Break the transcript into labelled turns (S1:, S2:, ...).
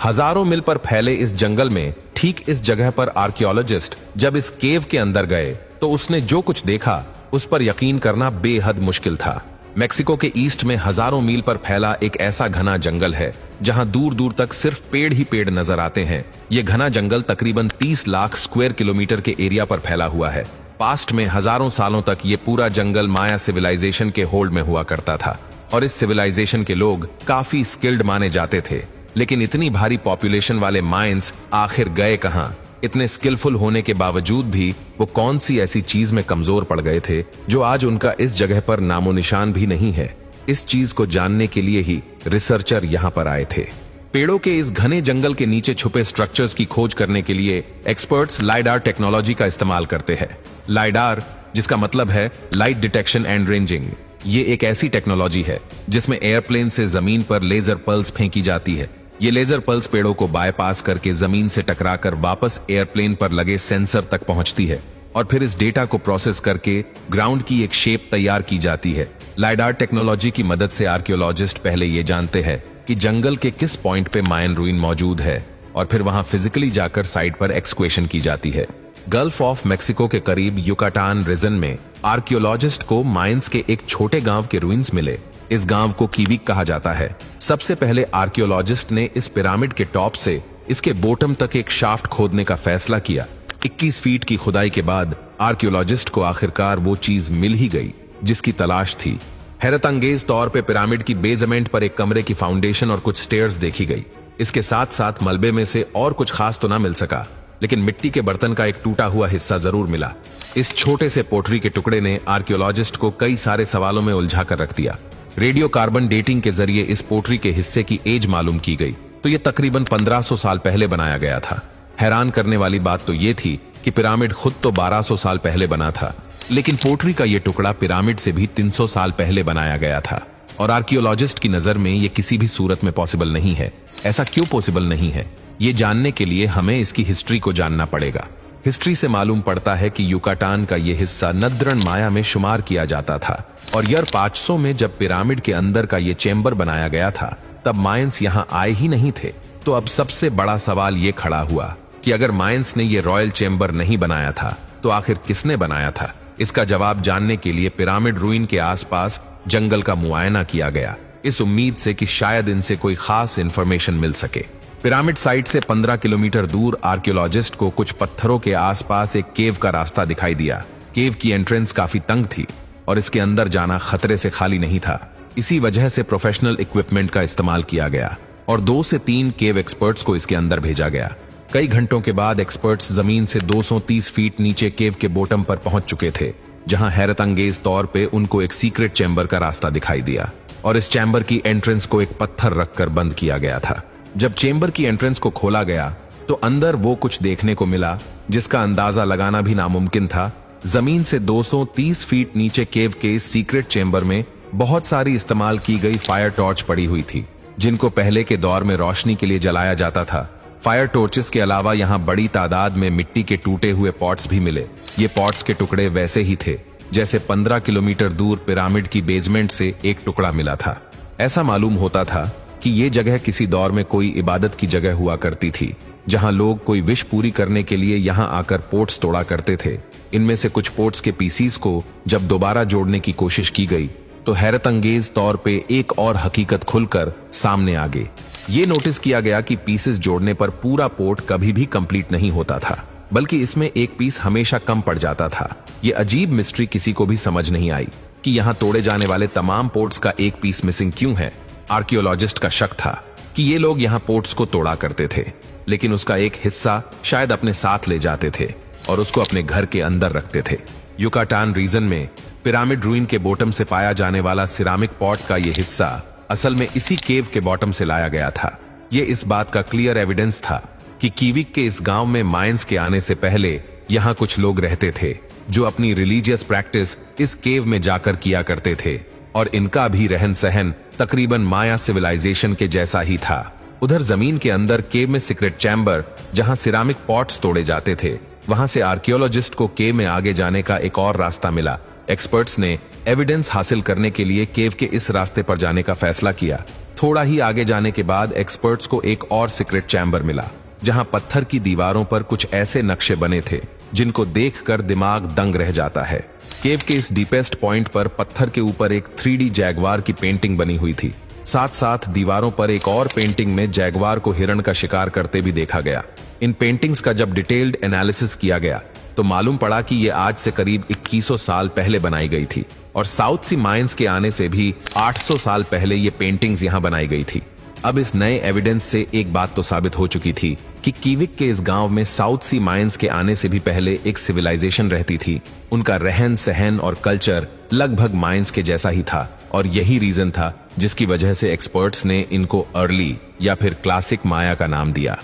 S1: हजारों मील पर फैले इस जंगल में ठीक इस जगह पर आर्कियोलॉजिस्ट जब इस केव के अंदर गए तो उसने जो कुछ देखा उस पर यकीन करना बेहद मुश्किल था। मेक्सिको के ईस्ट में हजारों मील पर फैला एक ऐसा घना जंगल है जहां दूर दूर तक सिर्फ पेड़ ही पेड़ नजर आते हैं। ये घना जंगल तकरीबन 30 लाख स्क्वायर किलोमीटर के एरिया पर फैला हुआ है। पास्ट में हजारों सालों तक ये पूरा जंगल माया सिविलाइजेशन के होल्ड में हुआ करता था और इस सिविलाइजेशन के लोग काफी स्किल्ड माने जाते थे। लेकिन इतनी भारी पॉपुलेशन वाले माइंस आखिर गए कहां? इतने स्किलफुल होने के बावजूद भी वो कौन सी ऐसी चीज में कमजोर पड़ गए थे जो आज उनका इस जगह पर नामो निशान भी नहीं है? इस चीज को जानने के लिए ही रिसर्चर यहाँ पर आए थे। पेड़ों के इस घने जंगल के नीचे छुपे स्ट्रक्चर्स की खोज करने के लिए एक्सपर्ट्स लाइडार टेक्नोलॉजी का इस्तेमाल करते हैं। लाइडार जिसका मतलब है लाइट डिटेक्शन एंड रेंजिंग, ये एक ऐसी टेक्नोलॉजी है जिसमें एयरप्लेन से जमीन पर लेजर पल्स फेंकी जाती है। ये लेजर पल्स पेड़ों को बायपास करके जमीन से टकराकर वापस एयरप्लेन पर लगे सेंसर तक पहुंचती है और फिर इस डेटा को प्रोसेस करके ग्राउंड की एक शेप तैयार की जाती है। लाइडार टेक्नोलॉजी की मदद से आर्कियोलॉजिस्ट पहले ये जानते हैं कि जंगल के किस पॉइंट पे मायन रूइन मौजूद है और फिर वहां फिजिकली जाकर साइट पर एक्सक्वेशन की जाती है। गल्फ ऑफ मेक्सिको के करीब युकाटान रीजन में आर्कियोलॉजिस्ट को माइंस के एक छोटे गांव के रूइंस मिले। इस गांव को कीविक कहा जाता है। सबसे पहले आर्कियोलॉजिस्ट ने इस पिरामिड के टॉप से इसके बॉटम तक एक शाफ्ट खोदने का फैसला किया। 21 फीट की खुदाई के बाद आर्कियोलॉजिस्ट को आखिरकार वो चीज मिल ही गई जिसकी तलाश थी। हैरतअंगेज तौर पे पिरामिड की बेसमेंट पर एक कमरे की फाउंडेशन और कुछ स्टेयर्स देखी गई। इसके साथ साथ मलबे में से और कुछ खास तो ना मिल सका, लेकिन मिट्टी के बर्तन का एक टूटा हुआ हिस्सा जरूर मिला। इस छोटे से पोटरी के टुकड़े ने आर्कियोलॉजिस्ट को कई सारे सवालों में उलझा कर रख दिया। रेडियो कार्बन डेटिंग के जरिए इस पोटरी के हिस्से की एज मालूम की गई तो यह तकरीबन 1500 साल पहले बनाया गया था। हैरान करने वाली बात तो यह थी कि पिरामिड खुद तो 1200 साल पहले बना था, लेकिन पोटरी का यह टुकड़ा पिरामिड से भी 300 साल पहले बनाया गया था। और आर्कियोलॉजिस्ट की नजर में यह किसी भी सूरत में पॉसिबल नहीं है। ऐसा क्यों पॉसिबल नहीं है? ये जानने के लिए हमें इसकी हिस्ट्री को जानना पड़ेगा। हिस्ट्री से मालूम पड़ता है कि युकाटान का यह हिस्सा नद्रन माया में शुमार किया जाता था और ईयर 500 में जब पिरामिड के अंदर का ये चेंबर बनाया गया था तब मायंस यहाँ आए ही नहीं थे। तो अब सबसे बड़ा सवाल ये खड़ा हुआ कि अगर मायंस ने ये रॉयल चेंबर नहीं बनाया था तो आखिर किसने बनाया था? इसका जवाब जानने के लिए पिरामिड रूइन के आसपास जंगल का मुआयना किया गया, इस उम्मीद से कि शायद इनसे कोई खास इंफॉर्मेशन मिल सके। पिरामिड साइट से 15 किलोमीटर दूर आर्कियोलॉजिस्ट को कुछ पत्थरों के आसपास एक केव का रास्ता दिखाई दिया। केव की एंट्रेंस काफी तंग थी और इसके अंदर जाना खतरे से खाली नहीं था। इसी वजह से प्रोफेशनल इक्विपमेंट का इस्तेमाल किया गया और 2 से 3 केव एक्सपर्ट्स को इसके अंदर भेजा गया। कई घंटों के बाद एक्सपर्ट्स जमीन से 230 फीट नीचे केव के बॉटम पर पहुंच चुके थे, जहां हैरतअंगेज तौर पे उनको एक सीक्रेट चैम्बर का रास्ता दिखाई दिया और इस चैम्बर की एंट्रेंस को एक पत्थर रखकर बंद किया गया था। जब चेंबर की एंट्रेंस को खोला गया तो अंदर वो कुछ देखने को मिला जिसका अंदाजा लगाना भी नामुमकिन था। जमीन से 230 फीट नीचे केव के इस सीक्रेट चेंबर में बहुत सारी इस्तेमाल की गई फायर टॉर्च पड़ी हुई थी, जिनको पहले के दौर में रोशनी के लिए जलाया जाता था। फायर टॉर्चेस के अलावा यहाँ बड़ी तादाद में मिट्टी के टूटे हुए पॉट्स भी मिले। ये पॉट्स के टुकड़े वैसे ही थे जैसे 15 किलोमीटर दूर पिरामिड की बेसमेंट से एक टुकड़ा मिला था। ऐसा मालूम होता था कि ये जगह किसी दौर में कोई इबादत की जगह हुआ करती थी, जहां लोग कोई विश पूरी करने के लिए यहां आकर पोट्स तोड़ा करते थे। इनमें से कुछ पोट्स के पीसीस को जब दोबारा जोड़ने की कोशिश की गई तो हैरतअंगेज तौर पे एक और हकीकत खुलकर सामने आ गई। ये नोटिस किया गया कि पीसेस जोड़ने पर पूरा पोर्ट कभी भी कंप्लीट नहीं होता था, बल्कि इसमें एक पीस हमेशा कम पड़ जाता था। ये अजीब मिस्ट्री किसी को भी समझ नहीं आई कि यहाँ तोड़े जाने वाले तमाम पोर्ट्स का एक पीस मिसिंग क्यों है। आर्कियोलॉजिस्ट का शक था कि ये लोग यहाँ पोर्ट्स को तोड़ा करते थे, लेकिन उसका एक हिस्सा शायद अपने साथ ले जाते थे और उसको अपने घर के अंदर रखते थे। युकाटान रीजन में पिरामिड रूइन के बॉटम से पाया जाने वाला सिरामिक पॉट का ये हिस्सा असल में इसी केव के बॉटम से लाया गया था। ये इस बात का क्लियर एविडेंस था कि कीविक के इस गांव में माइंस के आने से पहले यहाँ कुछ लोग रहते थे जो अपनी रिलीजियस प्रैक्टिस इस केव में जाकर किया करते थे और इनका भी रहन सहन तकरीबन माया सिविलाइजेशन के जैसा ही था। उधर जमीन के अंदर केव में सीक्रेट चैम्बर जहां सिरामिक पॉट्स तोड़े जाते थे, वहां से आर्कियोलॉजिस्ट को केव में आगे जाने का एक और रास्ता मिला। एक्सपर्ट्स ने एविडेंस हासिल करने के लिए केव के इस रास्ते पर जाने का फैसला किया। थोड़ा ही आगे जाने के बाद एक्सपर्ट्स को एक और सीक्रेट चैम्बर मिला, जहां पत्थर की दीवारों पर कुछ ऐसे नक्शे बने थे जिनको देखकर दिमाग दंग रह जाता है। केव के इस डीपेस्ट पॉइंट पर पत्थर के ऊपर एक 3D जैगवार की पेंटिंग बनी हुई थी। साथ साथ दीवारों पर एक और पेंटिंग में जैगवार को हिरण का शिकार करते भी देखा गया। इन पेंटिंग्स का जब डिटेल्ड एनालिसिस किया गया तो मालूम पड़ा कि ये आज से करीब 2100 साल पहले बनाई गई थी और साउथ सी माइंस के आने से भी 800 साल पहले ये पेंटिंग्स यहां बनाई गई थी। अब इस नए एविडेंस से एक बात तो साबित हो चुकी थी कि कीविक के इस गांव में साउथ सी माइंस के आने से भी पहले एक सिविलाइजेशन रहती थी। उनका रहन सहन और कल्चर लगभग माइंस के जैसा ही था और यही रीजन था जिसकी वजह से एक्सपर्ट्स ने इनको अर्ली या फिर क्लासिक माया का नाम दिया।